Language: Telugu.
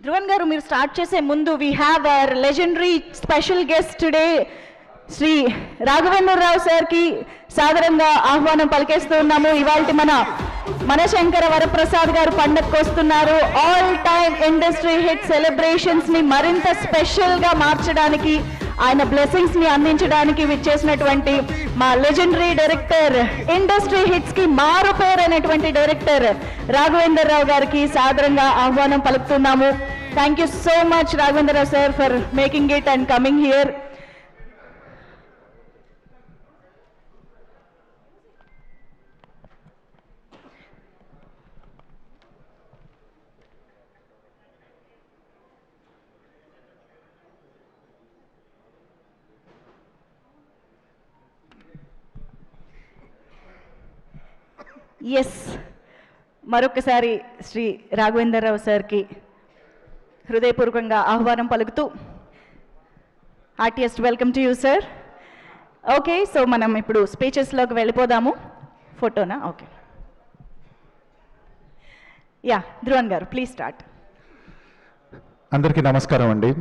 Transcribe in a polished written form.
ధ్రువన్ గారు మీరు స్టార్ట్ చేసే ముందు we have our legendary special guest today Shri Raghavendra Rao సార్కి సాదరంగా ఆహ్వానం పలికేస్తూ ఉన్నాము. ఇవాళ మన శంకర వరప్రసాద్ గారు పండగకు వస్తున్నారు. All time industry hit celebrations ని మరింత స్పెషల్ గా మార్చడానికి, ఆయన బ్లెస్సింగ్స్ ని అందించడానికి విచ్చేసినటువంటి మా లెజెండరీ డైరెక్టర్, ఇండస్ట్రీ హిట్స్ కి మారు పేరైనటువంటి డైరెక్టర్ రాఘవేంద్రరావు గారికి సాదరంగా ఆహ్వానం పలుకుతున్నాము. Thank you so much Raghavendrarao sir for making it and coming here. Yes, మరొకసారి శ్రీ రాఘవేంద్రరావు సార్కి హృదయపూర్వకంగా ఆహ్వానం పలుకుతూ heartiest welcome to you sir. Okay, so మనం ఇప్పుడు స్పీచెస్లోకి వెళ్ళిపోదాము. ఫోటోనా? ఓకే, యా ధ్రువన్ గారు ప్లీజ్ స్టార్ట్. అందరికీ నమస్కారం అండి.